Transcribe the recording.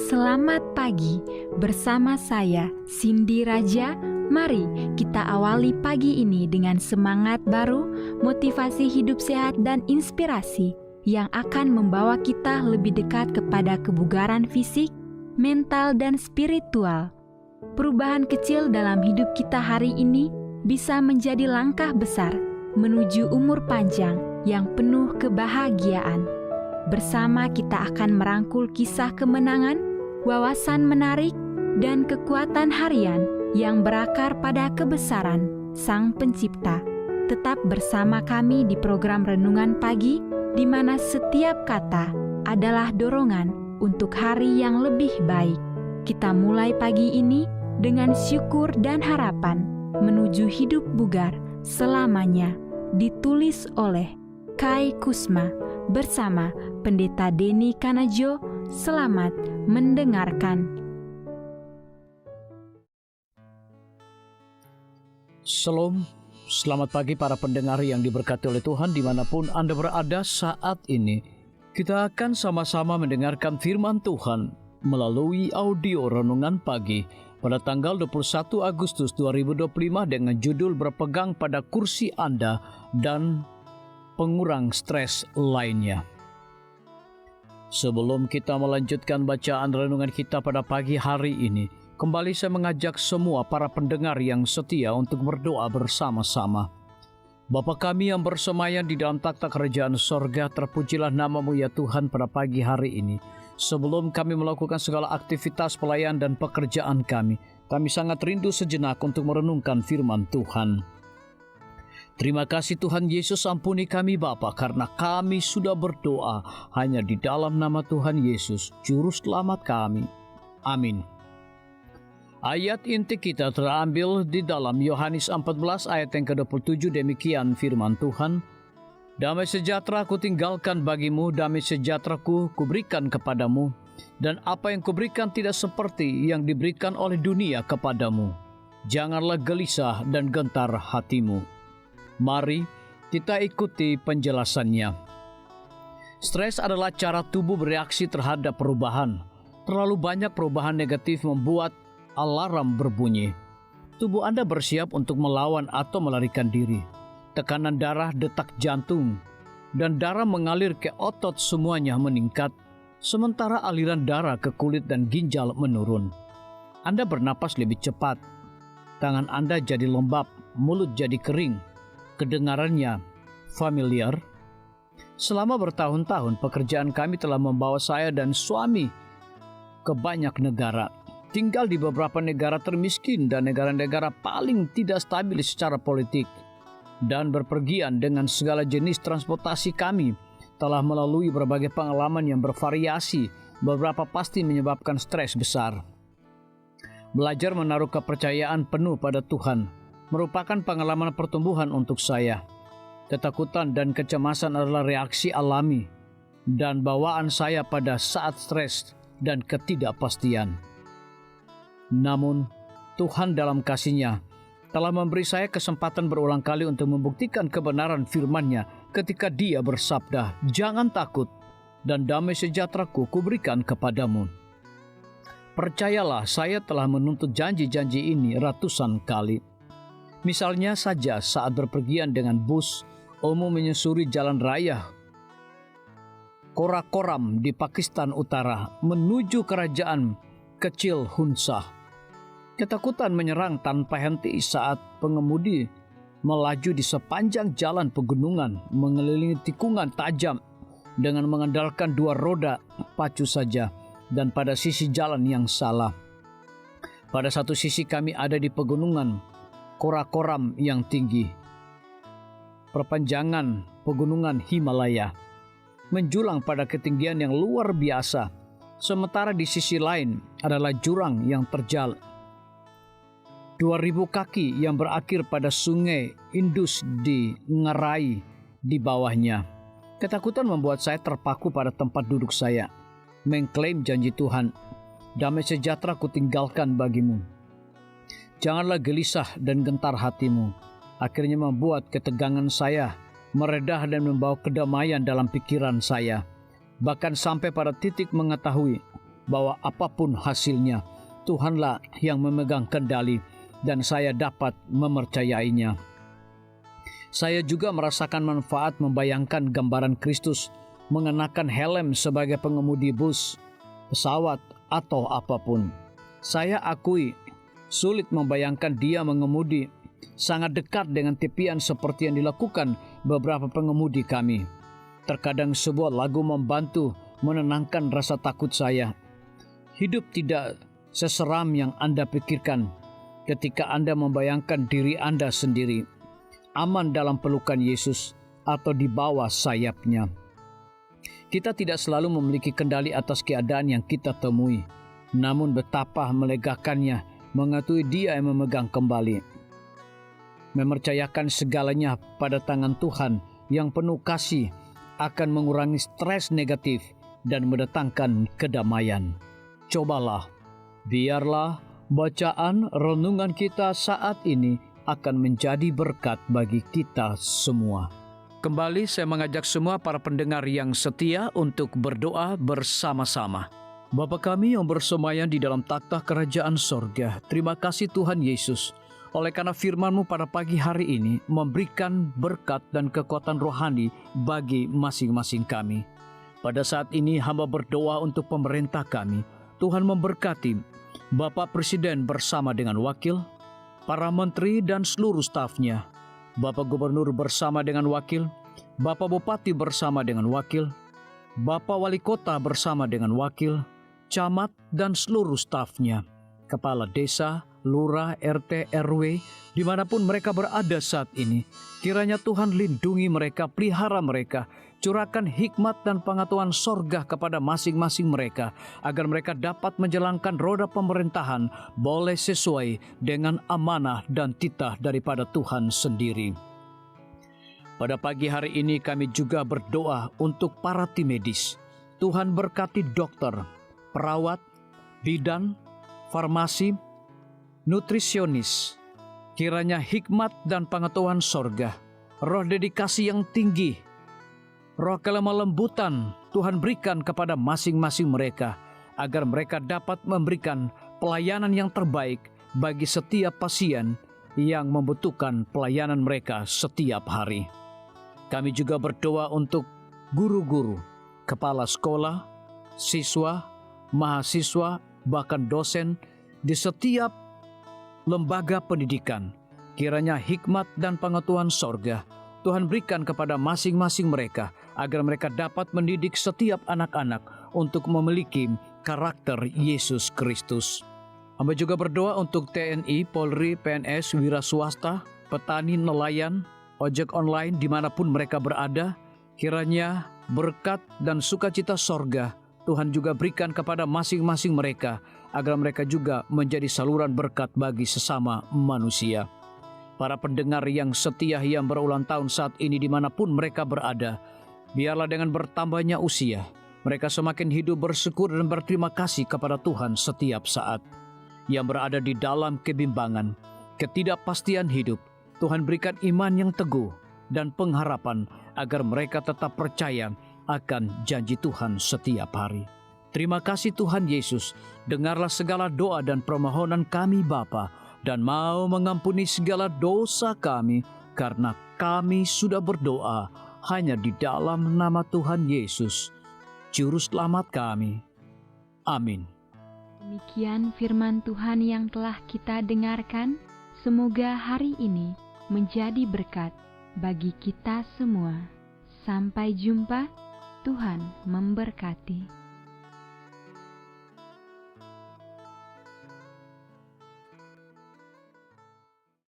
Selamat pagi bersama saya Cindy Raja. Mari kita awali pagi ini dengan semangat baru, motivasi hidup sehat dan inspirasi yang akan membawa kita lebih dekat kepada kebugaran fisik, mental dan spiritual. Perubahan kecil dalam hidup kita hari ini bisa menjadi langkah besar menuju umur panjang yang penuh kebahagiaan. Bersama kita akan merangkul kisah kemenangan, wawasan menarik, dan kekuatan harian yang berakar pada kebesaran Sang Pencipta. Tetap bersama kami di program Renungan Pagi, di mana setiap kata adalah dorongan untuk hari yang lebih baik. Kita mulai pagi ini dengan syukur dan harapan menuju hidup bugar selamanya. Ditulis oleh Kai Kusma bersama Pendeta Denny Kanajo. Selamat mendengarkan. Shalom, selamat pagi para pendengar yang diberkati oleh Tuhan dimanapun Anda berada saat ini. Kita akan sama-sama mendengarkan firman Tuhan melalui audio Renungan Pagi pada tanggal 21 Agustus 2025 dengan judul Berpegang pada Kursi Anda dan Pengurang Stres Lainnya. Sebelum kita melanjutkan bacaan renungan kita pada pagi hari ini, kembali saya mengajak semua para pendengar yang setia untuk berdoa bersama-sama. Bapa kami yang bersemayam di dalam takhta kerajaan sorga, terpujilah nama-Mu ya Tuhan pada pagi hari ini. Sebelum kami melakukan segala aktivitas pelayan dan pekerjaan kami sangat rindu sejenak untuk merenungkan firman Tuhan. Terima kasih Tuhan Yesus, ampuni kami Bapa, karena kami sudah berdoa hanya di dalam nama Tuhan Yesus, Juru Selamat kami. Amin. Ayat inti kita terambil di dalam Yohanes 14 ayat yang ke-27, demikian firman Tuhan. Damai sejahtera ku tinggalkan bagimu, damai sejahteraku kuberikan kepadamu, dan apa yang kuberikan tidak seperti yang diberikan oleh dunia kepadamu. Janganlah gelisah dan gentar hatimu. Mari kita ikuti penjelasannya. Stres adalah cara tubuh bereaksi terhadap perubahan. Terlalu banyak perubahan negatif membuat alarm berbunyi. Tubuh Anda bersiap untuk melawan atau melarikan diri. Tekanan darah, detak jantung, dan darah mengalir ke otot semuanya meningkat, sementara aliran darah ke kulit dan ginjal menurun. Anda bernapas lebih cepat, tangan Anda jadi lembab, mulut jadi kering, kedengarannya familiar. Selama bertahun-tahun pekerjaan kami telah membawa saya dan suami ke banyak negara. Tinggal di beberapa negara termiskin dan negara-negara paling tidak stabil secara politik. Dan berpergian dengan segala jenis transportasi kami telah melalui berbagai pengalaman yang bervariasi, beberapa pasti menyebabkan stres besar. Belajar menaruh kepercayaan penuh pada Tuhan merupakan pengalaman pertumbuhan untuk saya. Ketakutan dan kecemasan adalah reaksi alami dan bawaan saya pada saat stres dan ketidakpastian. Namun, Tuhan dalam kasih-Nya telah memberi saya kesempatan berulang kali untuk membuktikan kebenaran firman-Nya ketika Dia bersabda, "Jangan takut, dan damai sejahteraku kuberikan kepadamu." Percayalah, saya telah menuntut janji-janji ini ratusan kali. Misalnya saja saat berpergian dengan bus umum menyusuri jalan raya Karakoram di Pakistan Utara menuju kerajaan kecil Hunza. Ketakutan menyerang tanpa henti saat pengemudi melaju di sepanjang jalan pegunungan mengelilingi tikungan tajam dengan mengandalkan dua roda pacu saja dan pada sisi jalan yang salah. Pada satu sisi kami ada di pegunungan Karakoram yang tinggi, perpanjangan pegunungan Himalaya, menjulang pada ketinggian yang luar biasa. Sementara di sisi lain adalah jurang yang terjal 2000 kaki yang berakhir pada sungai Indus di Ngarai di bawahnya. Ketakutan membuat saya terpaku pada tempat duduk saya, mengklaim janji Tuhan, "Damai sejahtera ku tinggalkan bagimu." Janganlah gelisah dan gentar hatimu. Akhirnya membuat ketegangan saya meredah dan membawa kedamaian dalam pikiran saya. Bahkan sampai pada titik mengetahui bahwa apapun hasilnya, Tuhanlah yang memegang kendali dan saya dapat mempercayainya. Saya juga merasakan manfaat membayangkan gambaran Kristus mengenakan helm sebagai pengemudi bus, pesawat, atau apapun. Saya akui sulit membayangkan dia mengemudi sangat dekat dengan tepian seperti yang dilakukan beberapa pengemudi kami. Terkadang sebuah lagu membantu menenangkan rasa takut saya. Hidup tidak seseram yang Anda pikirkan ketika Anda membayangkan diri Anda sendiri aman dalam pelukan Yesus atau di bawah sayapnya. Kita tidak selalu memiliki kendali atas keadaan yang kita temui, namun betapa melegakannya mengetahui Dia yang memegang kembali. Mempercayakan segalanya pada tangan Tuhan yang penuh kasih akan mengurangi stres negatif dan mendatangkan kedamaian. Cobalah, biarlah bacaan renungan kita saat ini akan menjadi berkat bagi kita semua. Kembali saya mengajak semua para pendengar yang setia untuk berdoa bersama-sama. Bapa kami yang bersemayam di dalam takhta kerajaan sorga, terima kasih Tuhan Yesus, oleh karena firman-Mu pada pagi hari ini memberikan berkat dan kekuatan rohani bagi masing-masing kami. Pada saat ini hamba berdoa untuk pemerintah kami, Tuhan memberkati Bapak Presiden bersama dengan wakil, para menteri dan seluruh stafnya, Bapak Gubernur bersama dengan wakil, Bapak Bupati bersama dengan wakil, Bapak Wali Kota bersama dengan wakil, camat dan seluruh stafnya, kepala desa, lurah, RT, RW, dimanapun mereka berada saat ini. Kiranya Tuhan lindungi mereka, pelihara mereka, curahkan hikmat dan pengetahuan sorga kepada masing-masing mereka, agar mereka dapat menjalankan roda pemerintahan boleh sesuai dengan amanah dan titah daripada Tuhan sendiri. Pada pagi hari ini kami juga berdoa untuk para tim medis. Tuhan berkati dokter, perawat, bidan, farmasi, nutrisionis. Kiranya hikmat dan pengetahuan sorga, roh dedikasi yang tinggi, roh kelemah lembutan Tuhan berikan kepada masing-masing mereka, agar mereka dapat memberikan pelayanan yang terbaik bagi setiap pasien yang membutuhkan pelayanan mereka setiap hari. Kami juga berdoa untuk guru-guru, kepala sekolah, siswa, mahasiswa, bahkan dosen di setiap lembaga pendidikan. Kiranya hikmat dan pengetahuan sorga Tuhan berikan kepada masing-masing mereka, agar mereka dapat mendidik setiap anak-anak untuk memiliki karakter Yesus Kristus. Hamba juga berdoa untuk TNI, Polri, PNS, wira swasta, petani, nelayan, ojek online dimanapun mereka berada. Kiranya berkat dan sukacita sorga Tuhan juga berikan kepada masing-masing mereka, agar mereka juga menjadi saluran berkat bagi sesama manusia. Para pendengar yang setia yang berulang tahun saat ini dimanapun mereka berada, biarlah dengan bertambahnya usia, mereka semakin hidup bersyukur dan berterima kasih kepada Tuhan setiap saat. Yang berada di dalam kebimbangan, ketidakpastian hidup, Tuhan berikan iman yang teguh dan pengharapan, agar mereka tetap percaya akan janji Tuhan setiap hari. Terima kasih Tuhan Yesus, dengarlah segala doa dan permohonan kami Bapa, dan mau mengampuni segala dosa kami, karena kami sudah berdoa hanya di dalam nama Tuhan Yesus, Juru Selamat kami. Amin. Demikian firman Tuhan yang telah kita dengarkan. Semoga hari ini menjadi berkat bagi kita semua. Sampai jumpa, Tuhan memberkati.